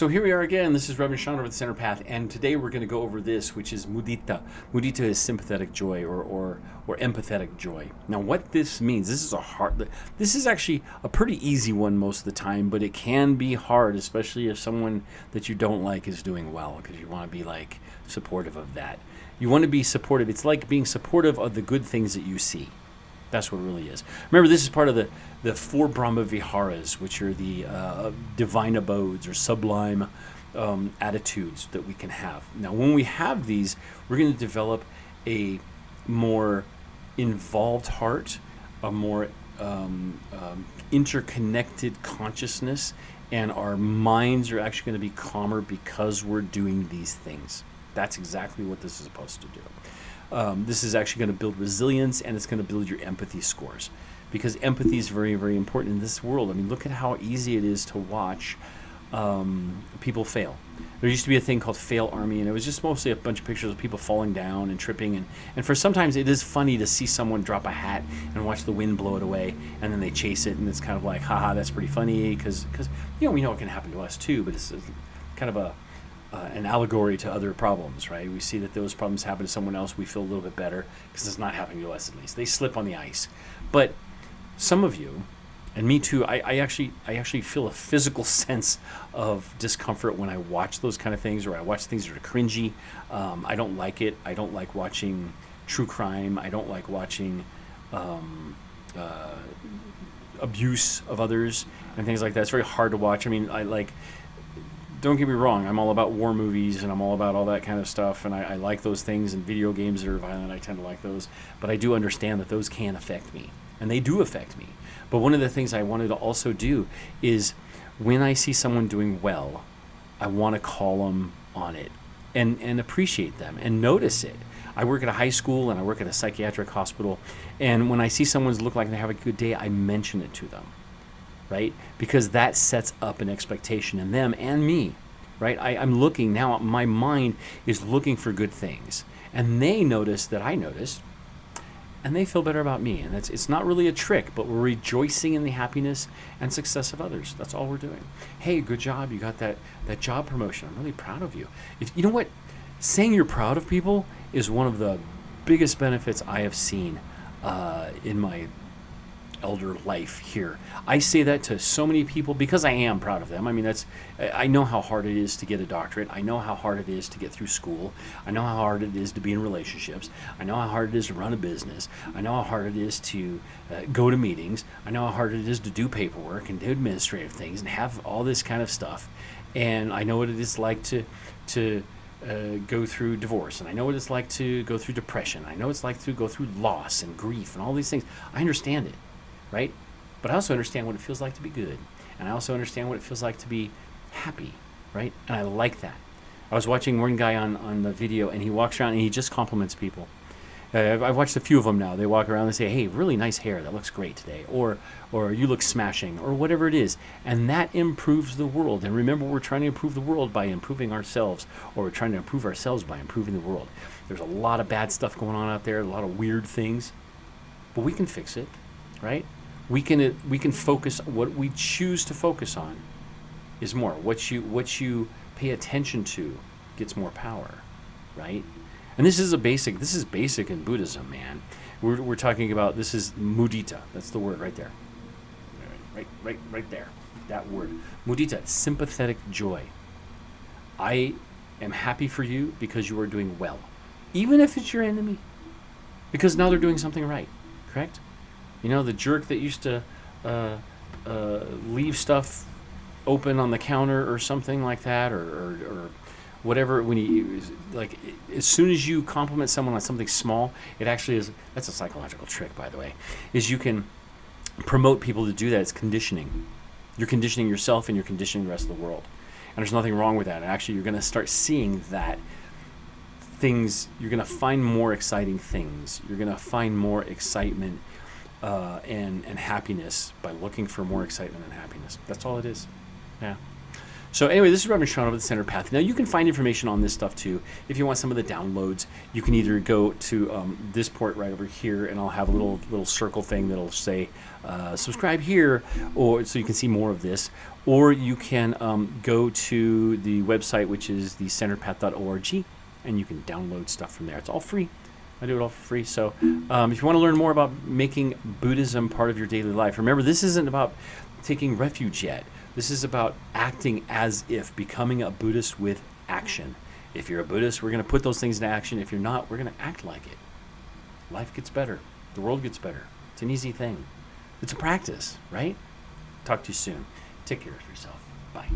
So here we are again. This is Reverend Sean over the Center Path, and today we're going to go over this, which is Mudita. Mudita is sympathetic joy or empathetic joy. Now, what this means, this is actually a pretty easy one most of the time, but it can be hard, especially if someone that you don't like is doing well, because you want to be like supportive of that. You want to be supportive. It's like being supportive of the good things that you see. That's what it really is. Remember, this is part of the Four Brahma Viharas, which are the divine abodes or sublime attitudes that we can have. Now, when we have these, we're going to develop a more involved heart, a more interconnected consciousness, and our minds are actually going to be calmer because we're doing these things. That's exactly what this is supposed to do. This is actually going to build resilience, and it's going to build your empathy scores, because empathy is very, very important in this world. I mean, look at how easy it is to watch people fail. There used to be a thing called Fail Army, and it was just mostly a bunch of pictures of people falling down and tripping. And for sometimes it is funny to see someone drop a hat and watch the wind blow it away, and then they chase it, and it's kind of like, haha, that's pretty funny, because we know it can happen to us too, but it's kind of an allegory to other problems, right? We see that those problems happen to someone else, we feel a little bit better because it's not happening to us. At least they slip on the ice. But some of you, and me too, I actually feel a physical sense of discomfort when I watch those kind of things, or I watch things that are cringy. I don't like it. I don't like watching true crime. I don't like watching abuse of others and things like that. It's very hard to watch. I mean, don't get me wrong, I'm all about war movies and I'm all about all that kind of stuff, and I like those things, and video games that are violent, I tend to like those, but I do understand that those can affect me, and they do affect me. But one of the things I wanted to also do is, when I see someone doing well, I want to call them on it and appreciate them and notice it. I work at a high school and I work at a psychiatric hospital, and when I see someone look like they have a good day, I mention it to them. Right? Because that sets up an expectation in them and me, right? I'm looking now, my mind is looking for good things, and they notice that I noticed, and they feel better about me. And it's not really a trick, but we're rejoicing in the happiness and success of others. That's all we're doing. Hey, good job. You got that job promotion. I'm really proud of you. You know what? Saying you're proud of people is one of the biggest benefits I have seen in my elder life here. I say that to so many people because I am proud of them. I mean, I know how hard it is to get a doctorate. I know how hard it is to get through school. I know how hard it is to be in relationships. I know how hard it is to run a business. I know how hard it is to go to meetings. I know how hard it is to do paperwork and do administrative things and have all this kind of stuff. And I know what it is like to go through divorce, and I know what it's like to go through depression. I know what it's like to go through loss and grief and all these things. I understand it. Right? But I also understand what it feels like to be good. And I also understand what it feels like to be happy. Right? And I like that. I was watching one guy on the video, and he walks around and he just compliments people. I've watched a few of them now. They walk around and say, hey, really nice hair. That looks great today. Or you look smashing, or whatever it is. And that improves the world. And remember, we're trying to improve the world by improving ourselves, or we're trying to improve ourselves by improving the world. There's a lot of bad stuff going on out there, a lot of weird things. But we can fix it. Right? We can focus. What we choose to focus on is more. What you pay attention to gets more power, right? And this is basic in Buddhism, man. We're talking about, this is mudita. That's the word right there. Right there. That word, mudita, sympathetic joy. I am happy for you because you are doing well, even if it's your enemy, because now they're doing something right. Correct? You know, the jerk that used to leave stuff open on the counter or something like that, or whatever. When as soon as you compliment someone on something small, it actually is. That's a psychological trick, by the way. Is you can promote people to do that. It's conditioning. You're conditioning yourself, and you're conditioning the rest of the world. And there's nothing wrong with that. And actually, you're going to start seeing that things. You're going to find more exciting things. You're going to find more excitement. And happiness by looking for more excitement and happiness. That's all it is. Yeah. So anyway, this is Reverend Sean of the Center Path. Now you can find information on this stuff too. If you want some of the downloads, you can either go to this port right over here, and I'll have a little circle thing that'll say subscribe here, or so you can see more of this. Or you can go to the website, which is thecenterpath.org, and you can download stuff from there. It's all free. I do it all for free. So if you want to learn more about making Buddhism part of your daily life, remember, this isn't about taking refuge yet. This is about acting as if, becoming a Buddhist with action. If you're a Buddhist, we're going to put those things into action. If you're not, we're going to act like it. Life gets better. The world gets better. It's an easy thing. It's a practice, right? Talk to you soon. Take care of yourself. Bye.